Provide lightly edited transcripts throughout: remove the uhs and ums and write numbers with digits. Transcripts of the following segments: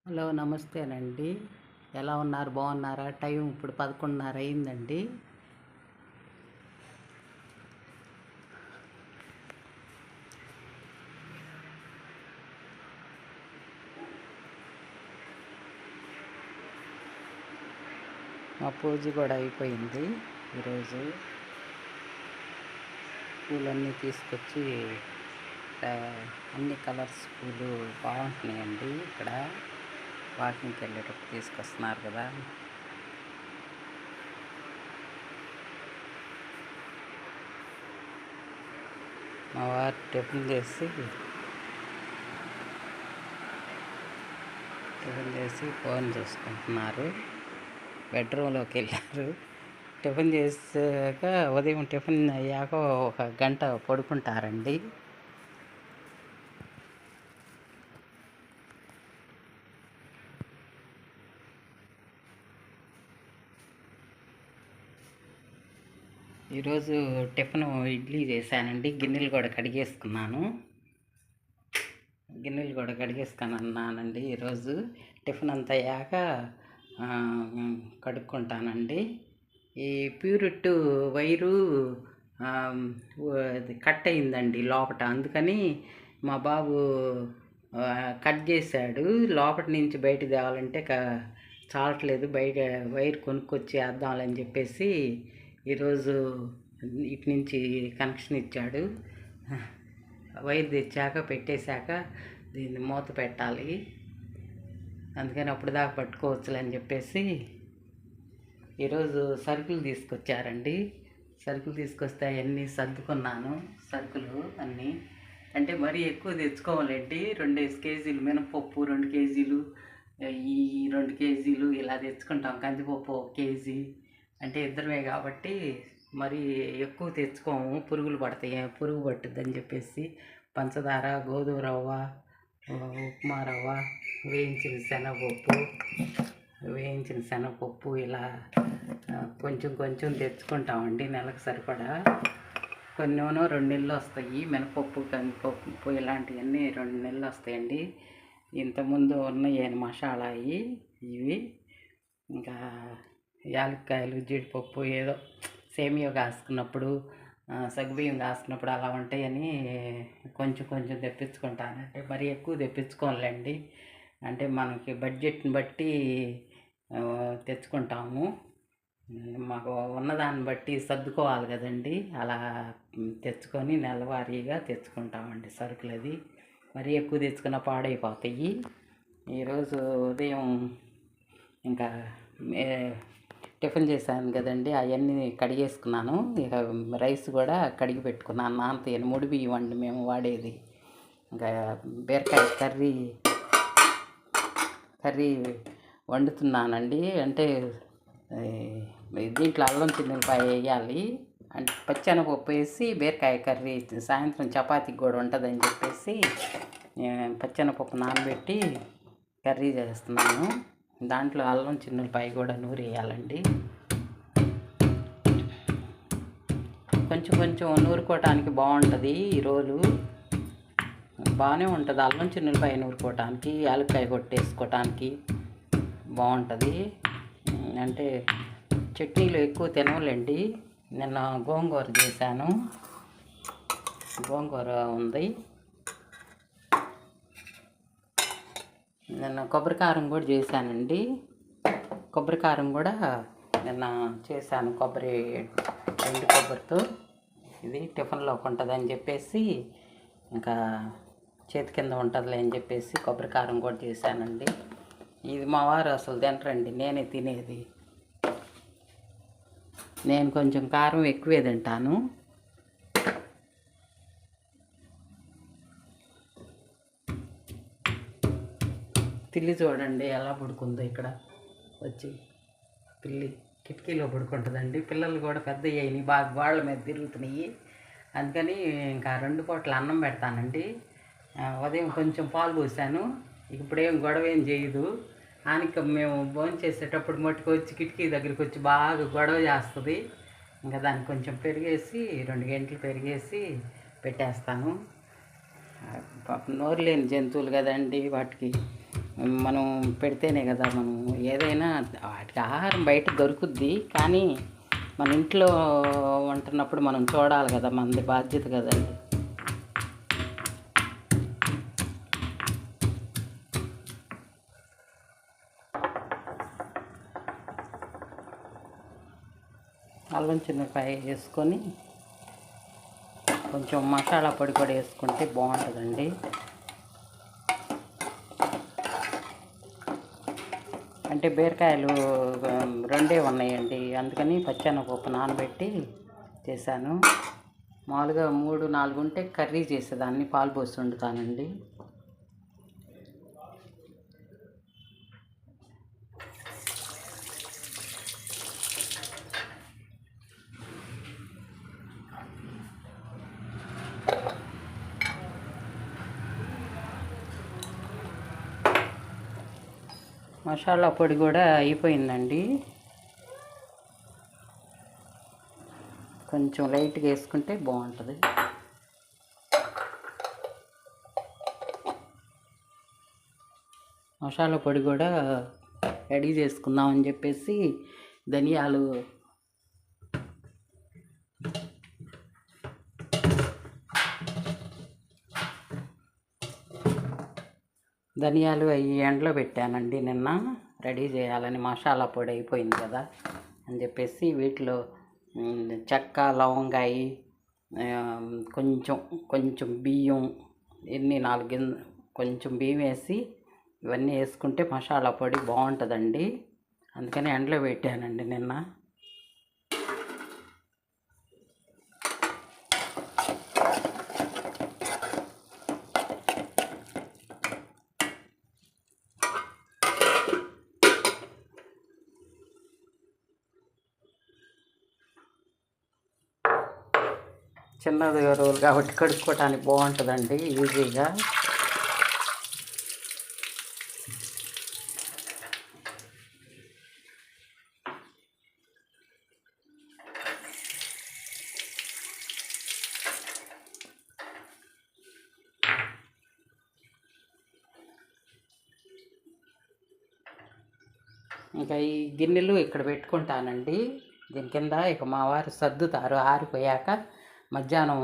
Hello నమస్తేనండి. ఎలా ఉన్నారు? బాగున్నారా? టైం ఇప్పుడు 11:30 అయిందండి. మా పూజ కూడా అయిపోయింది. ఈరోజు పూలన్నీ తీసుకొచ్చి ఆ, అన్ని కలర్స్ పూలు బాగుంటున్నాయండి. ఇక్కడ వాకింగ్కి వెళ్ళేటప్పుడు తీసుకొస్తున్నారు కదా. మా వారు టిఫిన్ చేసి ఫోన్ చూసుకుంటున్నారు. బెడ్రూమ్లోకి వెళ్ళారు. టిఫిన్ చేసాక ఉదయం టిఫిన్ అయ్యాక ఒక గంట పడుకుంటారండి. ఈరోజు టిఫిన్ ఇడ్లీ చేశానండి. గిన్నెలు కూడా కడిగేసుకున్నానండి. ఈరోజు టిఫిన్ అంతా అయ్యాక కడుక్కుంటానండి. ఈ ప్యూరిట్ వైరు కట్ అయిందండి లోపట. అందుకని మా బాబు కట్ చేశాడు. లోపల నుంచి బయట తేవాలంటే చాలట్లేదు. బయట వైర్ కొనుక్కొచ్చి వేద్దామని చెప్పేసి ఈరోజు ఇటు నుంచి కనెక్షన్ ఇచ్చాడు. వైర్ తెచ్చాక పెట్టేశాక దీన్ని మూత పెట్టాలి. అందుకని అప్పుడు దాకా పట్టుకోవచ్చులని చెప్పేసి ఈరోజు సరుకులు తీసుకొచ్చారండి. సరుకులు తీసుకొస్తే అవన్నీ సర్దుకున్నాను. సరుకులు అన్నీ అంటే మరీ ఎక్కువ తెచ్చుకోవాలండి. 2 కేజీలు మినపప్పు, 2 కేజీలు, ఈ 2 కేజీలు ఇలా తెచ్చుకుంటాం. కందిపప్పు 1 కేజీ, అంటే ఇద్దరమే కాబట్టి మరి ఎక్కువ తెచ్చుకోము. పురుగు పట్టుద్దని చెప్పేసి పంచదార, గోధుమ రవ్వ, ఉప్మా రవ్వ, వేయించిన శనగపప్పు ఇలా కొంచెం కొంచెం తెచ్చుకుంటామండి. నెలకు సరిపడా. కొన్ని 2 నెలలు వస్తాయి. మినపప్పు, కందిపప్పు ఇలాంటివన్నీ 2 నెలలు వస్తాయండి. ఇంతకుముందు ఉన్నాయి మసాలా ఇవి. ఇంకా యాలక్కాయలు, జీడిపప్పు, ఏదో సేమియా కాసుకున్నప్పుడు, సగ్గుబియ్యం కాసుకున్నప్పుడు అలా ఉంటాయని కొంచెం కొంచెం తెప్పించుకుంటానంటే మరి ఎక్కువ తెప్పించుకోనులేండి. అంటే మనకి బడ్జెట్ని బట్టి తెచ్చుకుంటాము. మాకు ఉన్నదాన్ని బట్టి సర్దుకోవాలి కదండి. అలా తెచ్చుకొని నెలవారీగా తెచ్చుకుంటామండి సరుకులు. అది మరీ ఎక్కువ తెచ్చుకున్న పాడైపోతాయి. ఈరోజు ఉదయం ఇంకా టిఫిన్ చేశాను కదండి, అవన్నీ కడిగేసుకున్నాను. ఇక రైస్ కూడా కడిగి పెట్టుకున్నాను. నానతాయని ముడి బియ్యం అండి మేము వాడేది. ఇంకా బీరకాయ కర్రీ వండుతున్నానండి. అంటే దీంట్లో అల్లం చిన్నులపాయ వేయాలి. అంటే పచ్చెనపప్పు వేసి బీరకాయ కర్రీ సాయంత్రం చపాతీకి కూడా ఉంటుందని చెప్పేసి పచ్చెనపప్పు నానబెట్టి కర్రీ చేస్తున్నాను. దాంట్లో అల్లం చిన్నులపాయ కూడా నూరేయాలండి. కొంచెం కొంచెం నూరుకోవటానికి బాగుంటుంది. ఈ రోలు బాగానే ఉంటుంది. అల్లం చిన్నులపాయ నూరుకోవటానికి, యాలక్కాయ కొట్టేసుకోవటానికి బాగుంటుంది. అంటే చట్నీలు ఎక్కువ తినవలేండి. నిన్న గోంగూర చేశాను. గోంగూర ఉంది. నిన్న కొబ్బరికారం కూడా చేశానండి. కొబ్బరికారం కూడా నిన్న చేశాను. ఎండు కొబ్బరితో. ఇది టిఫిన్లోకి ఉంటుందని చెప్పేసి, ఇంకా చేతి కింద ఉంటుందిలే అని చెప్పేసి కొబ్బరికారం కూడా చేశానండి. ఇది మా వారు అసలు తినరండి, నేనే తినేది. నేను కొంచెం కారం ఎక్కువే తింటాను. పిల్లి చూడండి ఎలా పడుకుందో. ఇక్కడ వచ్చి పిల్లి కిటికీలో పడుకుంటుందండి. పిల్లలు కూడా పెద్ద అయ్యాయి, బాగా గోడల మీద తిరుగుతున్నాయి. అందుకని ఇంకా 2 పూటలు అన్నం పెడతానండి. ఉదయం కొంచెం పాలు పోసాను. ఇప్పుడేం గొడవ ఏం చేయదు. ఆనిక మేము భోజనం చేసేటప్పుడు మట్టుకు వచ్చి కిటికీ దగ్గరికి వచ్చి బాగా గొడవ చేస్తుంది. ఇంకా దానికి కొంచెం పెరిగేసి 2 గంటలు పెరిగేసి పెట్టేస్తాను. నోరు లేని జంతువులు కదండి, వాటికి మనం పెడితేనే కదా మనం ఏదైనా వాటికి ఆహారం బయట దొరుకుద్ది, కానీ మన ఇంట్లో ఉంటున్నప్పుడు మనం చూడాలి కదా, మనది బాధ్యత కదండి. అల్లం చిన్నపాయ వేసుకొని కొంచెం మసాలా పొడి కూడా వేసుకుంటే బాగుంటుందండి. అంటే బీరకాయలు రెండే ఉన్నాయండి, అందుకని పచ్చెనగపప్పు నానబెట్టి చేశాను. మామూలుగా 3-4 ఉంటే కర్రీ చేసేదాన్ని, పాలు పోసి వండుతానండి. మసాలా పొడి కూడా అయిపోయిందండి. కొంచెం లైట్గా వేసుకుంటే బాగుంటుంది. మసాలా పొడి కూడా రెడీ చేసుకుందామని చెప్పేసి ధనియాలు అవి ఎండలో పెట్టానండి నిన్న, రెడీ చేయాలని. మసాలా పొడి అయిపోయింది కదా అని చెప్పేసి వీటిలో చెక్క, లవంగాయి, కొంచెం బియ్యం, ఎన్ని 4 కొంచెం బియ్యం వేసి ఇవన్నీ వేసుకుంటే మసాలా పొడి బాగుంటుందండి. అందుకని ఎండలో పెట్టానండి నిన్న. చిన్నది రోజులు కాబట్టి కడుక్కోవడానికి బాగుంటుందండి, ఈజీగా. ఇంకా ఈ గిన్నెలు ఇక్కడ పెట్టుకుంటానండి. దీని కింద ఇక మా వారు సర్దుతారు, ఆరిపోయాక మధ్యాహ్నం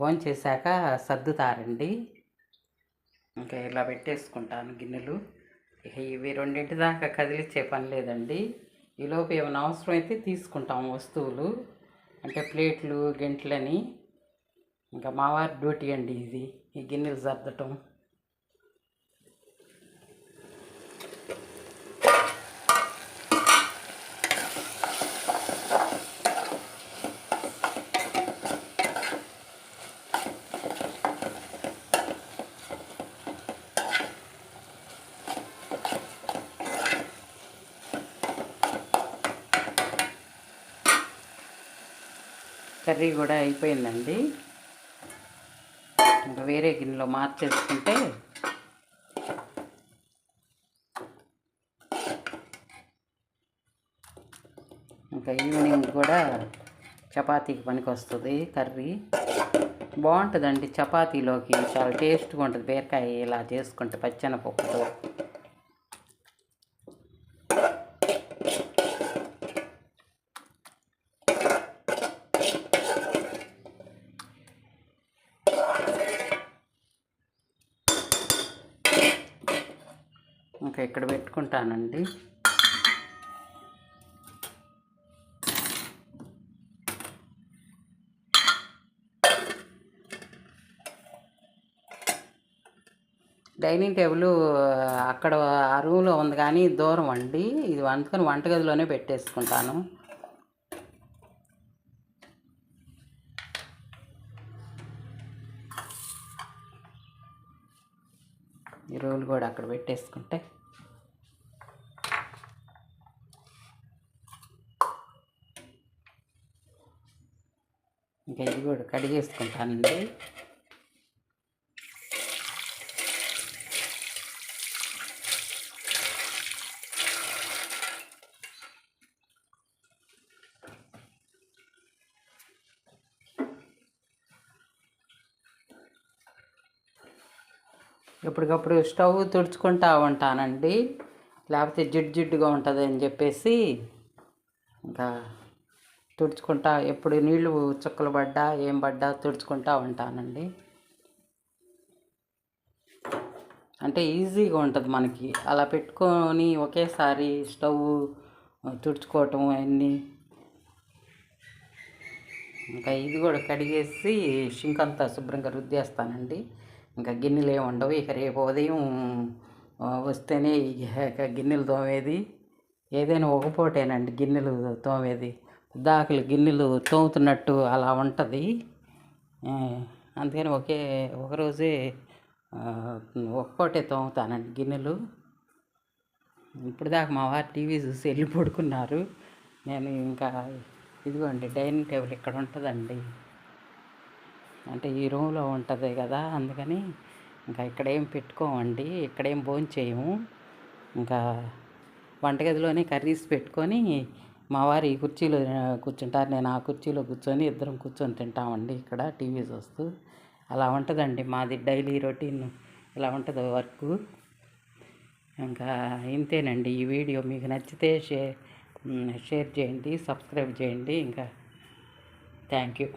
భోంచేశాక సర్దుతారండి. ఇంకా ఇలా పెట్టేసుకుంటాను గిన్నెలు. ఇక ఇవి 2 దాకా కదిలిచ్చే పని లేదండి. ఈలోపు ఏమైనా అవసరం అయితే తీసుకుంటాం వస్తువులు, అంటే ప్లేట్లు, గెంట్లని. ఇంకా మా వారి డ్యూటీ అండి ఇది, ఈ గిన్నెలు సర్దటం. కర్రీ కూడా అయిపోయిందండి. ఇంకా వేరే గిన్నెలో మార్చేసుకుంటే ఇంకా ఈవినింగ్ కూడా చపాతీకి పనికి వస్తుంది. కర్రీ బాగుంటుందండి చపాతీలోకి, చాలా టేస్ట్గా ఉంటుంది బీరకాయ ఇలా చేసుకుంటే పచ్చెనపప్పుతో. ఇంకా ఇక్కడ పెట్టుకుంటానండి. డైనింగ్ టేబుల్ అక్కడ ఆ రూమ్లో ఉంది, కానీ దూరం అండి. ఇది అందుకని వంటగదిలోనే పెట్టేసుకుంటాను. ఈ రోలు కూడా అక్కడ పెట్టేసుకుంటే ఇంకా ఇది కూడా కడిగేసుకుంటానండి. ఎప్పటికప్పుడు స్టవ్ తుడుచుకుంటా ఉంటానండి, లేకపోతే జిడ్డుగా ఉంటుంది అని చెప్పేసి ఇంకా తుడుచుకుంటా, ఎప్పుడు నీళ్ళు చుక్కలు పడ్డా ఏం పడ్డా తుడుచుకుంటా ఉంటానండి. అంటే ఈజీగా ఉంటుంది మనకి అలా పెట్టుకొని ఒకేసారి స్టవ్ తుడుచుకోవటం అవన్నీ. ఇంకా ఇది కూడా కడిగేసి షింక్ అంతా శుభ్రంగా రుద్దేస్తానండి. ఇంకా గిన్నెలు ఏమి ఉండవు. ఇక రేపు ఉదయం వస్తేనే ఇక గిన్నెలు తోమేది. ఏదైనా ఒక పూటేనండి గిన్నెలు తోమేది, దాకలు గిన్నెలు తోముతున్నట్టు అలా ఉంటుంది. అందుకని ఒకరోజే ఒక పూటే తోముతానండి గిన్నెలు. ఇప్పుడు దాకా మా వారు టీవీ చూసి వెళ్ళి పడుకున్నారు. నేను ఇంకా ఇదిగోండి డైనింగ్ టేబుల్ ఇక్కడ ఉంటుందండి, అంటే ఈ రూమ్లో ఉంటుంది కదా, అందుకని ఇంకా ఇక్కడేం పెట్టుకోమండి, ఇక్కడేం భోంచేయము. ఇంకా వంటగదిలోనే కర్రీస్ పెట్టుకొని మా వారు ఈ కుర్చీలో కూర్చుంటారు, నేను ఆ కుర్చీలో కూర్చొని ఇద్దరం కూర్చొని తింటామండి ఇక్కడ టీవీ చూస్తూ. అలా ఉంటుందండి మాది డైలీ రొటీన్, ఇలా ఉంటుంది వర్క్. ఇంకా ఇంతేనండి. ఈ వీడియో మీకు నచ్చితే షేర్ చేయండి, సబ్స్క్రైబ్ చేయండి. ఇంకా థ్యాంక్ యూ.